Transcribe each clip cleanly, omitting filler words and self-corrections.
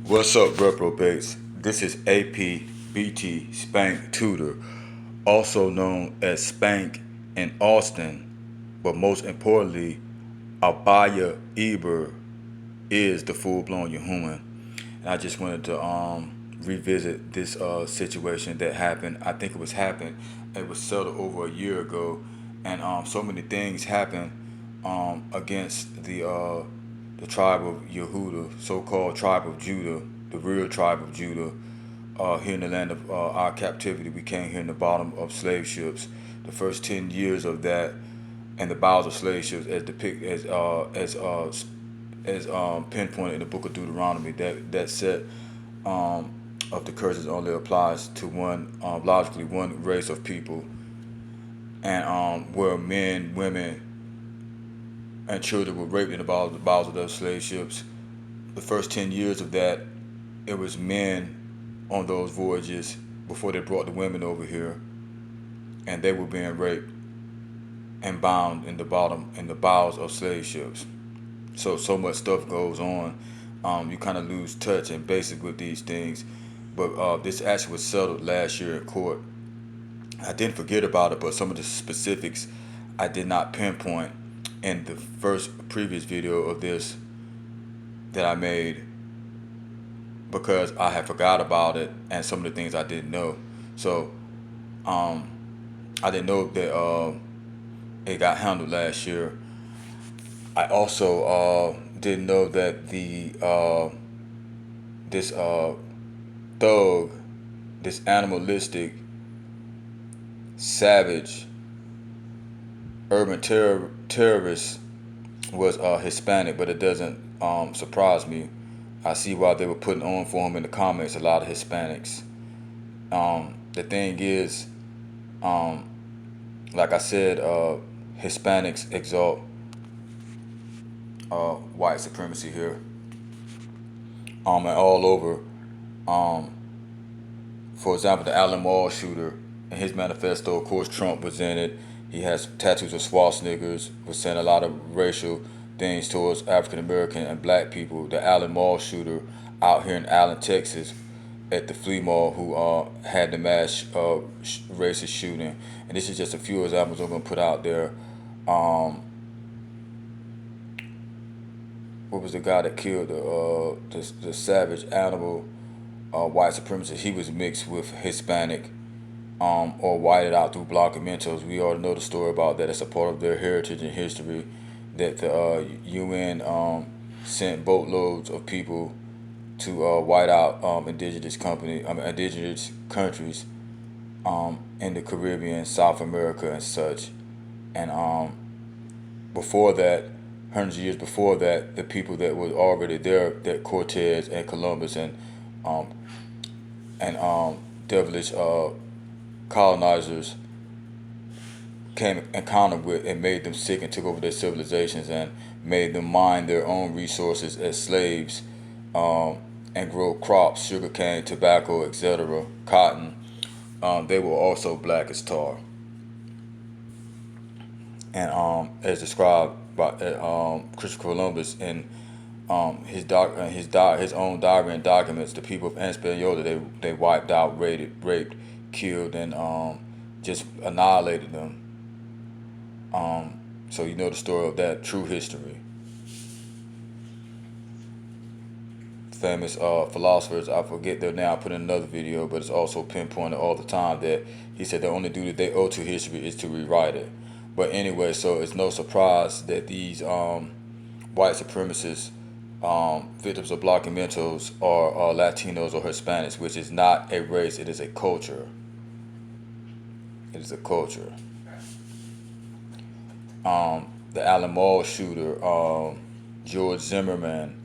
What's up, reprobates? This is APBT Spank Tutor, also known as Spank in Austin, but most importantly, Abaya Eber is the full-blown Yahuman. And I just wanted to revisit this situation that happened. I think it was settled over a year ago, and so many things happened against the tribe of Yehuda, so-called tribe of Judah, the real tribe of Judah, here in the land of our captivity. We came here in the bottom of slave ships. The first 10 years of that, and the bowels of slave ships, as depict as pinpointed in the book of Deuteronomy, that set of the curses only applies to one, logically one race of people, and where men, women, and children were raped in the bowels of those slave ships. The first 10 years of that, it was men on those voyages before they brought the women over here, and they were being raped and bound in the bowels of slave ships. So much stuff goes on. You kind of lose touch and basic with these things. But this actually was settled last year in court. I didn't forget about it, but some of the specifics I did not pinpoint in the previous video of this that I made, because I had forgot about it and some of the things I didn't know. So I didn't know that it got handled last year. I also didn't know that this thug, this animalistic, savage, urban terrorist was Hispanic, but it doesn't surprise me. I see why they were putting on for him in the comments, a lot of Hispanics. The thing is, like I said, Hispanics exalt white supremacy here, and all over. For example, the Allen Mall shooter, in his manifesto, of course, Trump was in it. He has tattoos of Schwarzeneggers, was saying a lot of racial things towards African American and black people. The Allen Mall shooter out here in Allen, Texas, at the flea mall, who had the mass racist shooting. And this is just a few examples I'm going to put out there. What was the guy that killed the savage animal white supremacist? He was mixed with Hispanic, or whited out through blockamentos. We already know the story about that. It's a part of their heritage and history that the UN sent boatloads of people to white out indigenous countries in the Caribbean, South America, and such. And before that, hundreds of years before that, the people that were already there, that Cortez and Columbus and devilish colonizers came encountered with and made them sick and took over their civilizations and made them mine their own resources as slaves, and grow crops, sugarcane, tobacco, etc., cotton. They were also black as tar. And as described by Christopher Columbus in his own diary and documents, the people of Hispaniola, they wiped out, raped, killed, and just annihilated them. So you know the story of that, true history. Famous philosophers, I forget their name, I put in another video, but it's also pinpointed all the time that he said the only duty they owe to history is to rewrite it. But anyway, so it's no surprise that these white supremacists, victims of blockamentos, are Latinos or Hispanics, which is not a race, it is a culture. It is a culture. The Allen Mall shooter, George Zimmerman,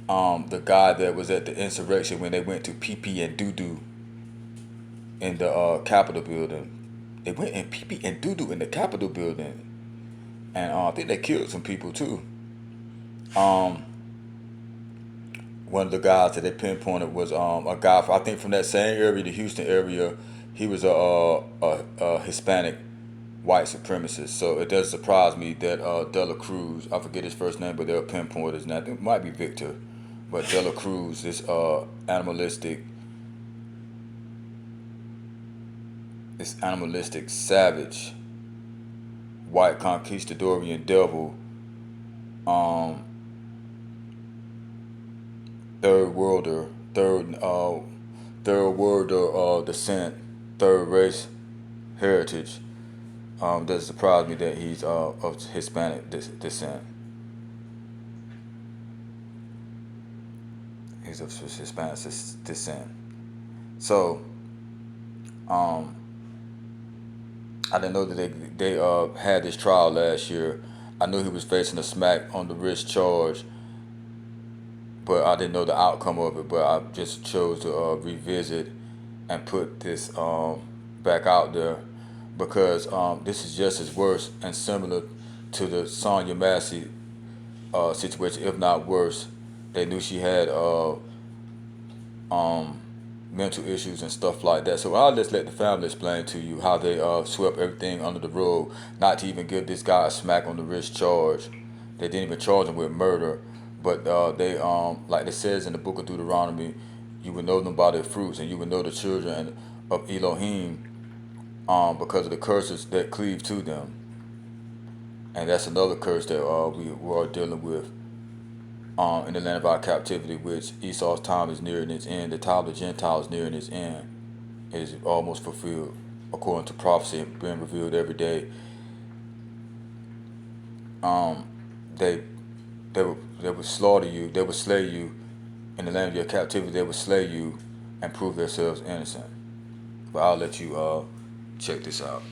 the guy that was at the insurrection when they went to pee and doo-doo in the Capitol building. They went and pee and doo-doo in the Capitol building. And I think they killed some people too. One of the guys that they pinpointed was a guy, I think from that same area, the Houston area. He was a Hispanic white supremacist. So it does surprise me that Dela Cruz, I forget his first name, but they'll pinpoint his name. I think it might be Victor. But De La Cruz, this animalistic savage, white conquistadorian devil, um, third worlder, third worlder descent, third race heritage. Doesn't surprise me that he's of Hispanic descent. He's of Hispanic descent. So, um, I didn't know that they had this trial last year. I knew he was facing a smack on the wrist charge, but I didn't know the outcome of it. But I just chose to revisit and put this back out there because this is just as worse and similar to the Sonya Massey situation, if not worse. They knew she had mental issues and stuff like that. So I'll just let the family explain to you how they swept everything under the rug, not to even give this guy a smack on the wrist charge. They didn't even charge him with murder, but they like it says in the book of Deuteronomy, you will know them by their fruits, and you will know the children of Elohim because of the curses that cleave to them. And that's another curse that we are dealing with in the land of our captivity, which Esau's time is nearing its end. The time of the Gentiles is nearing its end. It is almost fulfilled according to prophecy being revealed every day. Um, they they would slaughter you. They would slay you in the land of your captivity. They would slay you and prove themselves innocent. But I'll let you check this out.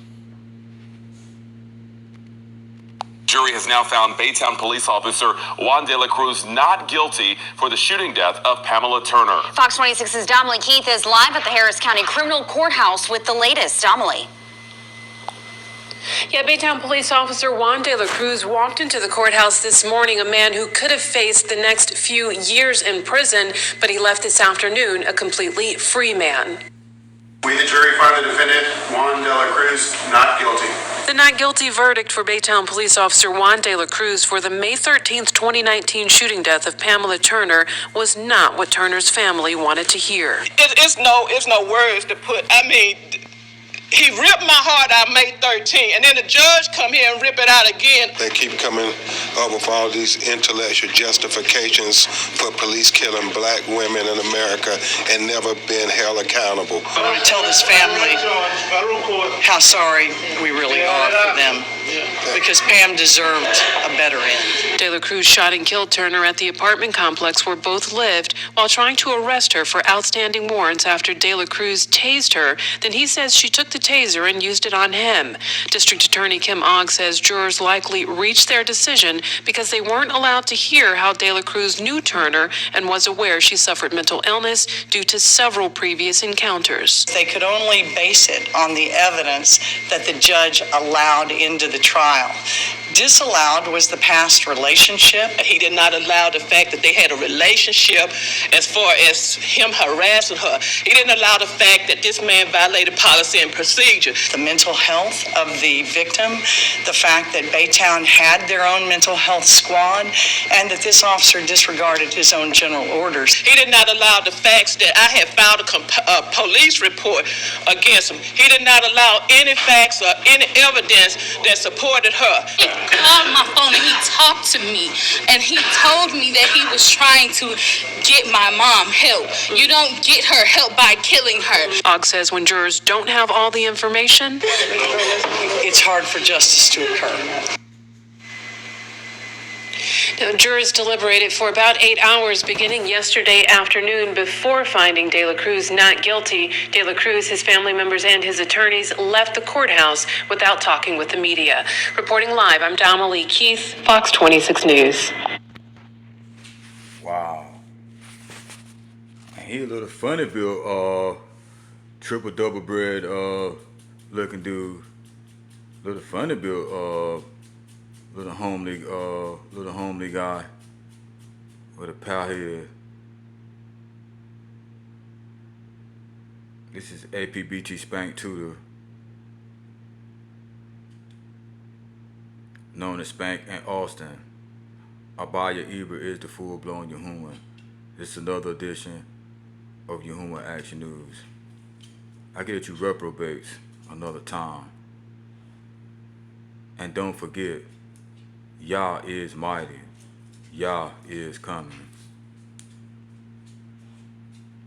Jury has now found Baytown police officer Juan de la Cruz not guilty for the shooting death of Pamela Turner. Fox 26's Dominique Keith is live at the Harris County Criminal Courthouse with the latest. Dominique. Yeah, Baytown police officer Juan de la Cruz walked into the courthouse this morning, a man who could have faced the next few years in prison, but he left this afternoon a completely free man. We, the jury, find the defendant, Juan de la Cruz, not guilty. The not guilty verdict for Baytown police officer Juan de la Cruz for the May 13th, 2019 shooting death of Pamela Turner was not what Turner's family wanted to hear. It's no words to put. I mean, he ripped my heart out May 13th, and then the judge come here and rip it out again. They keep coming up with all these intellectual justifications for police killing black women in America and never being held accountable. I want to tell this family how sorry we really are for them, because Pam deserved a better end. De la Cruz shot and killed Turner at the apartment complex where both lived while trying to arrest her for outstanding warrants after De la Cruz tased her. Then he says she took the taser and used it on him. District Attorney Kim Ogg says jurors likely reached their decision because they weren't allowed to hear how De La Cruz knew Turner and was aware she suffered mental illness due to several previous encounters. They could only base it on the evidence that the judge allowed into the trial. Disallowed was the past relationship. He did not allow the fact that they had a relationship as far as him harassing her. He didn't allow the fact that this man violated policy and procedure. The mental health of the victim, the fact that Baytown had their own mental health squad, and that this officer disregarded his own general orders. He did not allow the facts that I had filed a police report against him. He did not allow any facts or any evidence that supported her. He called my phone and he talked to me, and he told me that he was trying to get my mom help. You don't get her help by killing her. Ogg says when jurors don't have all the information, it's hard for justice to occur. Now, jurors deliberated for about 8 hours beginning yesterday afternoon before finding De La Cruz not guilty. De La Cruz, his family members, and his attorneys left the courthouse without talking with the media. Reporting live, I'm Dominique Keith, Fox 26 News. Wow. And he a little funny built, triple double bread looking dude. Little funny built, little homely guy with a pow head. This is APBT Spank Tudor, known as Spank and Austin. Abaya Eber is the full-blown Yahuman. This is another edition of your Human Action News. I get at you reprobates another time. And don't forget, Yah is mighty. Yah is coming.